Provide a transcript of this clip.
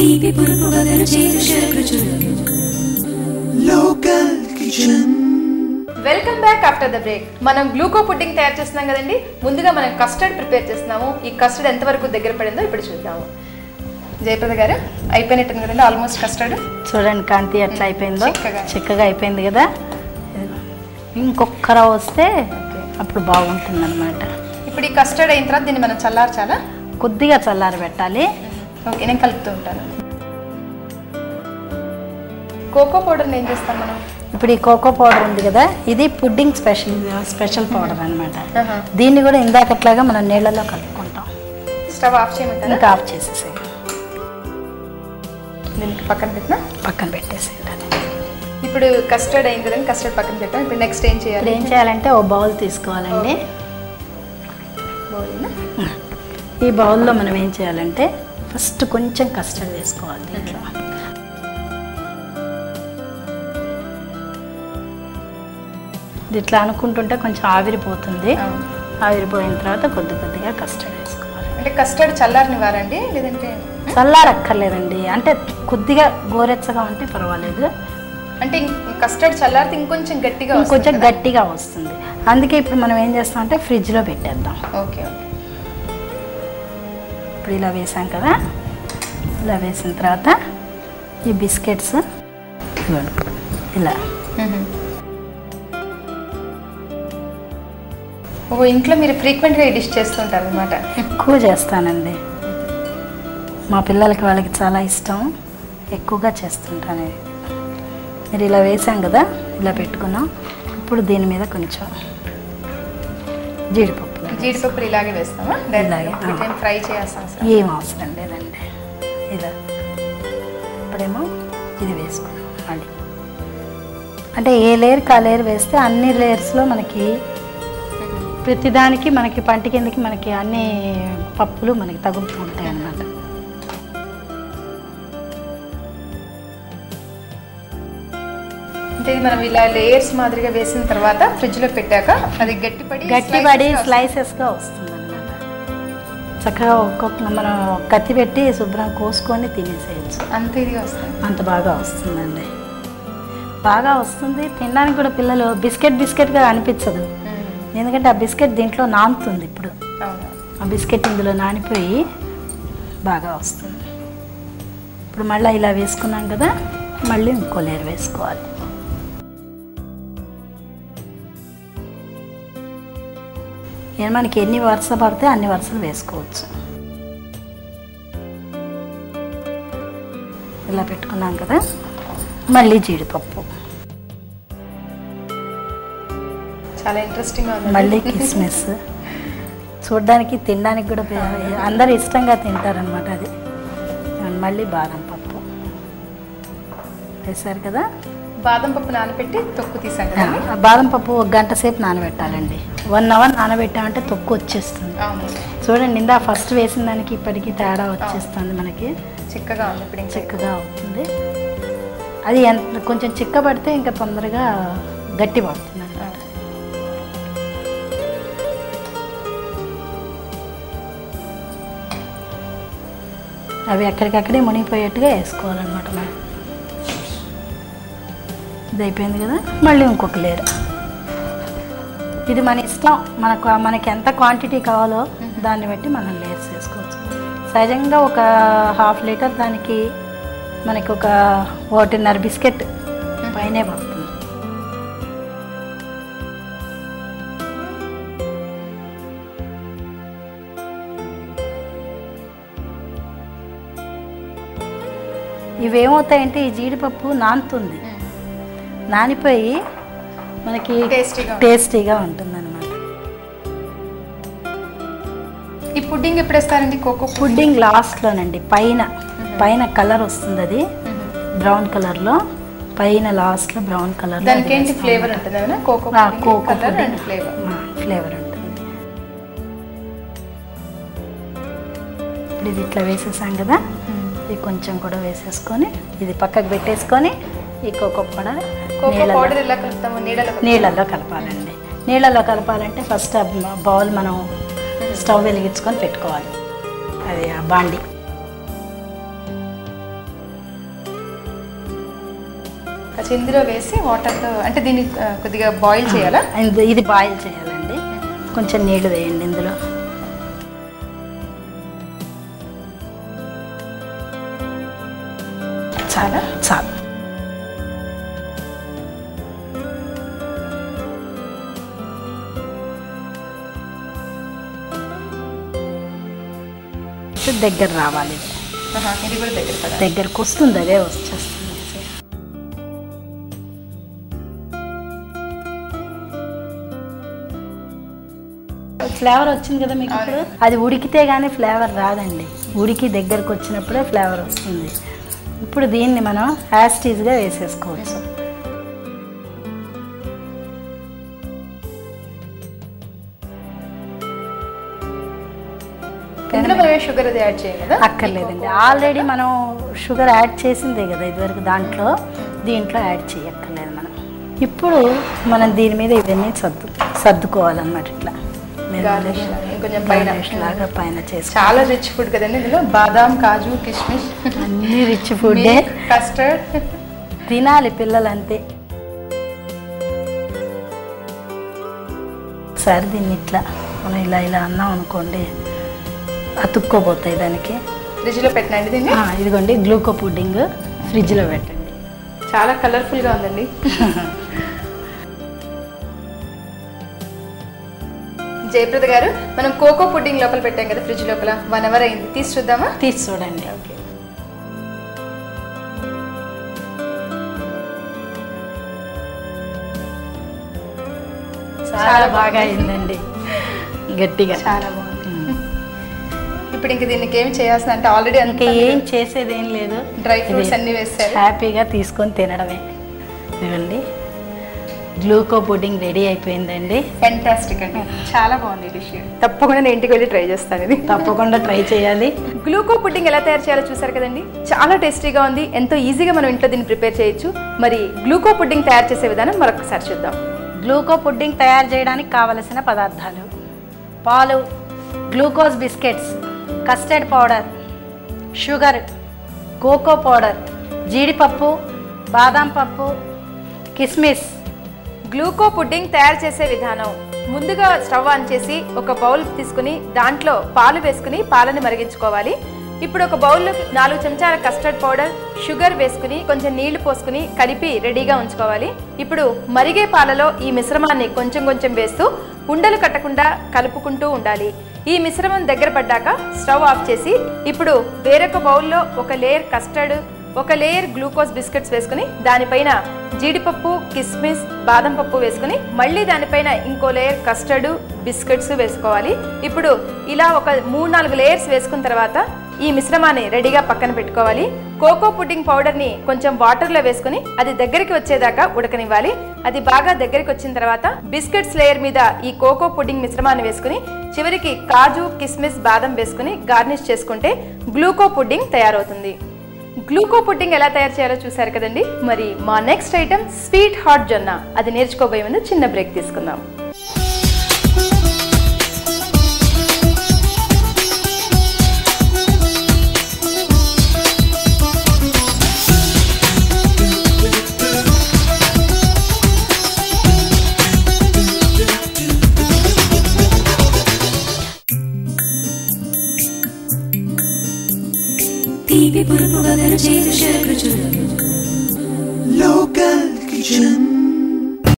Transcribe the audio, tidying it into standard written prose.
తీపి పురుపు వగరు చేదు శరకృచులు local kitchen. Welcome back after the break. మనం గ్లూకో పుడ్డింగ్ తయారు చేస్తున్నాం కదండి. ముందుగా మనం కస్టర్డ్ ప్రిపేర్ చేస్తున్నాము. ఈ కస్టర్డ్ ఎంతవరకు దగ్గర పడిందో ఇప్పుడు చూద్దాము. జయప్రద గారు అయిపోయినట్టుంది కదండి ఆల్మోస్ట్ కస్టర్డ్. చూడండి కాంతి ఎట్లా అయిపోయిందో, చిక్కగా అయిపోయింది కదా. ఇంకొక వస్తే అప్పుడు బాగుంటుంది అనమాట. ఇప్పుడు ఈ కస్టర్డ్ అయిన తర్వాత దీన్ని మనం చల్లార్చాలా? కొద్దిగా చల్లారి పెట్టాలి. ఓకే, నేను కలుపుతూ ఉంటాను. కోకో పౌడర్ని ఏం చేస్తాం మనం? ఇప్పుడు ఈ కోకో పౌడర్ ఉంది కదా, ఇది పుడ్డింగ్ స్పెషల్ పౌడర్ అనమాట. దీన్ని కూడా ఇందాకట్లాగా మనం నీళ్ళలో కలుపుకుంటాం. స్టవ్ ఆఫ్ చేయమంటారా? ఇంకా ఆఫ్ చేసేసి దీనికి పక్కన పెట్టేసి. ఇప్పుడు కస్టర్డ్ అయింది కదండి, కస్టర్డ్ పక్కన పెట్టాం. ఇప్పుడు నెక్స్ట్ ఏం చేయాలి? ఏం చేయాలంటే ఓ బౌల్ తీసుకోవాలండి. ఈ బౌల్లో మనం ఏం చేయాలంటే ఫస్ట్ కొంచెం కస్టర్డ్ వేసుకోవాలి దీంట్లో. ఇట్లా అనుకుంటుంటే కొంచెం ఆవిరిపోతుంది. ఆవిరిపోయిన తర్వాత కొద్దిగా కస్టర్డ్ వేసుకోవాలి. అంటే కస్టర్డ్ చల్లారనివ్వాలండి, లేదంటే చల్లారక్కర్లేదండి. అంటే కొద్దిగా గోరెచ్చగా ఉంటే పర్వాలేదు. అంటే కస్టర్డ్ చల్లారితే ఇంకొంచెం గట్టిగా వస్తుంది. అందుకే ఇప్పుడు మనం ఏం చేస్తామంటే ఫ్రిడ్జ్లో పెట్టేద్దాం. ఓకే. ఇప్పుడు ఇలా వేసాం కదా, ఇలా వేసిన తర్వాత ఈ బిస్కెట్స్ ఇలా. ఇంట్లో మీరు ఫ్రీక్వెంట్గా ఈ డిష్ చేస్తుంటారు అనమాట? ఎక్కువ చేస్తానండి. మా పిల్లలకి వాళ్ళకి చాలా ఇష్టం, ఎక్కువగా చేస్తుంటాను. మీరు ఇలా వేసాం కదా, ఇలా పెట్టుకున్నాం. ఇప్పుడు దీని మీద కొంచెం జీడిపప్పు ఇలాగే వేస్తామా? ఇలాగే ఫ్రై చేస్తాం. ఏం అవసరం లేదండి. ఇలా ఇప్పుడేమో ఇది వేసుకున్నాం మళ్ళీ. అంటే ఏ లేయర్కి ఆ లేయర్ వేస్తే అన్ని లేయర్స్లో మనకి ప్రతిదానికి మనకి పంట కిందకి మనకి అన్ని పప్పులు మనకి తగులుతూ ఉంటాయి అన్నమాట. అంటే మనం ఇలా లేయర్స్ మాదిరిగా వేసిన తర్వాత ఫ్రిడ్జ్లో పెట్టాక అది గట్టిపడి స్లైసెస్గా వస్తుంది అన్నమాట. చక్కగా ఒక్కొక్క మనం కత్తి పెట్టి శుభ్రం కోసుకొని తినేసేయచ్చు. అంత ఇదిగా వస్తుంది, అంత బాగా వస్తుందండి. బాగా వస్తుంది. తినడానికి కూడా పిల్లలు బిస్కెట్గా అనిపించదు. ఎందుకంటే ఆ బిస్కెట్ దీంట్లో నానుతుంది. ఇప్పుడు ఆ బిస్కెట్ ఇందులో నానిపోయి బాగా వస్తుంది. ఇప్పుడు మళ్ళీ ఇలా వేసుకున్నాం కదా, మళ్ళీ ఇంకో లేయర్ వేసుకోవాలి. మనకి ఎన్ని వరుస పడితే అన్ని వరుసలు వేసుకోవచ్చు. ఇలా పెట్టుకున్నాం కదా, మళ్ళీ జీడిపప్పు, చాలా ఇంట్రెస్టింగ్గా ఉంది. మళ్ళీ కిస్మిస్. చూడడానికి తినడానికి కూడా అందరు ఇష్టంగా తింటారనమాట అది. మళ్ళీ బాదం పప్పు వేసారు కదా. బాదం పప్పు నానబెట్టి తొక్కు తీసాం కదా. బాదం పప్పు 1 గంట సేపు నానబెట్టాలండి. 1 అవర్ నానబెట్టామంటే తొక్కు వచ్చేస్తుంది. చూడండి, ఇందా ఫస్ట్ వేసిన దానికి ఇప్పటికీ తేడా వచ్చేస్తుంది. మనకి చిక్కగా ఉంది, ఇప్పుడు చిక్కగా అవుతుంది. అది కొంచెం చిక్కబడితే ఇంకా తొందరగా గట్టి పడుతుంది అన్నమాట. అవి ఎక్కడికక్కడే మునిగిపోయేట్టుగా వేసుకోవాలన్నమాట మనం. ఇది అయిపోయింది కదా, మళ్ళీ ఇంకొక లేయర్. ఇది మన ఇష్టం, మనకి ఎంత క్వాంటిటీ కావాలో దాన్ని బట్టి మనం లేయర్స్ వేసుకోవచ్చు. సహజంగా ఒక 1/2 లీటర్ దానికి మనకి ఒక 1.5 బిస్కెట్ పైనే పడుతుంది. ఇవేమవుతాయంటే ఈ జీడిపప్పు నానుతుంది, నానిపోయి మనకి టేస్టీగా ఉంటుంది అనమాట. ఈ పుడ్డింగ్ ఎప్పుడు వేస్తారండి? కోకో పుడ్డింగ్ లాస్ట్లోనండి. పైన కలర్ వస్తుంది, అది బ్రౌన్ కలర్లో, పైన లాస్ట్లో బ్రౌన్ కలర్. దానికి ఏంటి ఫ్లేవర్ ఉంటుంది? కోకో ఫ్లేవర్ ఉంటుంది. ఇప్పుడు ఇది ఇట్లా వేసేసాం కదా, ఇది కొంచెం కూడా వేసేసుకొని ఇది పక్కకు పెట్టేసుకొని ఈ కోకో పౌడర్ నీళ్ళల్లో కలపాలండి. నీళ్ళల్లో కలపాలంటే ఫస్ట్ బౌల్ మనం స్టవ్ వెలిగించుకొని పెట్టుకోవాలి. అది ఆ బాండి ఇందులో వేసి వాటర్తో అంటే దీన్ని కొద్దిగా బాయిల్ చేయాలా? ఇది బాయిల్ చేయాలండి. కొంచెం నీళ్ళు వేయండి ఇందులో. చాలా చాలు. దగ్గర రావాలి. ఇది కూడా దగ్గరకు వస్తుంది, అదే వచ్చేస్తుంది. ఫ్లేవర్ వచ్చింది కదా మీకు ఇప్పుడు. అది ఉడికితే కానీ ఫ్లేవర్ రాదండి. ఉడికి దగ్గరకు వచ్చినప్పుడే ఫ్లేవర్ వస్తుంది. ఇప్పుడు దీన్ని మనం యాస్టీజ్గా వేసేసుకోవచ్చు. షుగర్ అది యాడ్ చేయాలి? అక్కర్లేదండి, ఆల్రెడీ మనం షుగర్ యాడ్ చేసిందే కదా ఇదివరకు దాంట్లో. దీంట్లో యాడ్ చేయక్కర్లేదు మనం. ఇప్పుడు మనం దీని మీద ఇవన్నీ సర్దుకోవాలన్నమాట. ఇట్లా కొంచెం పైన పైన చేసి. చాలా రిచ్ ఫుడ్ కదండి ఇందులో. బాదాం, కాజు, కిస్మిస్ అన్ని రిచ్ ఫుడ్. కస్టర్డ్ తినాలి పిల్లలు అంతే. సరే దీన్ని ఇట్లా మనం ఇలా ఇలా అన్నాం అనుకోండి, అతుక్కోబోతాయి దానికి. ఫ్రిడ్జ్లో పెట్టండి దీన్ని. ఇదిగోండి గ్లూకో పుడ్డింగ్ ఫ్రిడ్జ్లో పెట్టండి. చాలా కలర్ఫుల్గా ఉందండి. జయప్రద గారు, మనం కోకో పుడ్డింగ్ లోపల పెట్టాం కదా ఫ్రిడ్జ్ లోపల, 1 hour అయింది. తీసి చూద్దామా? తీసి చూడండి. ఓకే. చాలా బాగా అయిందండి, గట్టిగా. చాలా బాగుంది. ఇప్పుడు ఇంక దీనికి ఏం చేయాల్సిన అంటే ఆల్రెడీ ఇంకా ఏం చేసేది ఏం లేదు. డ్రై ఫ్రూట్స్ అన్ని వేస్తారు. హ్యాపీగా తీసుకొని తినడమే. ఇవ్వండి, గ్లూకో పుడ్డింగ్ రెడీ అయిపోయిందండి. ఫెంటాస్టిక్ అండి, చాలా బాగుంది డిష్. తప్పకుండా నేను ఇంటికి వెళ్ళి ట్రై చేస్తాను. ఇది తప్పకుండా ట్రై చేయాలి. గ్లూకో పుడ్డింగ్ ఎలా తయారు చేయాలో చూసారు కదండి. చాలా టేస్టీగా ఉంది. ఎంతో ఈజీగా మనం ఇంట్లో దీన్ని ప్రిపేర్ చేయొచ్చు. మరి గ్లూకో పుడ్డింగ్ తయారు చేసే విధానం మరొకసారి చూద్దాం. గ్లూకో పుడ్డింగ్ తయారు చేయడానికి కావలసిన పదార్థాలు: పాలు, glucose biscuits, custard powder, sugar, cocoa powder, జీడిపప్పు, బాదం పప్పు, కిస్మిస్. గ్లూకో పుడ్డింగ్ తయారు చేసే విధానం: ముందుగా స్టవ్ ఆన్ చేసి ఒక బౌల్ తీసుకుని దాంట్లో పాలు వేసుకుని పాలని మరిగించుకోవాలి. ఇప్పుడు ఒక బౌల్లో 4 చెంచాల కస్టర్డ్ పౌడర్, షుగర్ వేసుకుని కొంచెం నీళ్లు పోసుకుని కలిపి రెడీగా ఉంచుకోవాలి. ఇప్పుడు మరిగే పాలలో ఈ మిశ్రమాన్ని కొంచెం కొంచెం వేస్తూ ఉండలు కట్టకుండా కలుపుకుంటూ ఉండాలి. ఈ మిశ్రమం దగ్గర పడ్డాక స్టవ్ ఆఫ్ చేసి ఇప్పుడు వేరొక బౌల్లో ఒక లేయర్ కస్టర్డ్, ఒక లేయర్ గ్లూకోజ్ బిస్కెట్స్ వేసుకుని దానిపైన జీడిపప్పు, కిస్మిస్, బాదం పప్పు వేసుకుని మళ్ళీ దానిపైన ఇంకో లేయర్ కస్టర్డ్, బిస్కెట్స్ వేసుకోవాలి. ఇప్పుడు ఇలా ఒక 3-4 లేయర్స్ వేసుకున్న తర్వాత ఈ మిశ్రమాన్ని రెడీగా పక్కన పెట్టుకోవాలి. కోకో పుడ్డింగ్ పౌడర్ని కొంచెం వాటర్లో వేసుకుని అది దగ్గరికి వచ్చేదాకా ఉడకనివ్వాలి. అది బాగా దగ్గరికి వచ్చిన తర్వాత బిస్కెట్స్ లేయర్ మీద ఈ కోకో పుడ్డింగ్ మిశ్రమాన్ని వేసుకుని చివరికి కాజు, కిస్మిస్, బాదం వేసుకుని గార్నిష్ చేసుకుంటే గ్లూకో పుడ్డింగ్ తయారవుతుంది. గ్లూకో పుడ్డింగ్ ఎలా తయారు చేయాలో చూసారు కదండి. మరి మా నెక్స్ట్ ఐటమ్ స్వీట్ హాట్ జొన్న. అది నేర్చుకోబోయే ముందు చిన్న బ్రేక్ తీసుకుందాం. తీపి పురుపు వగరు చేదు షర్కచులు లోకల్ కిచెన్.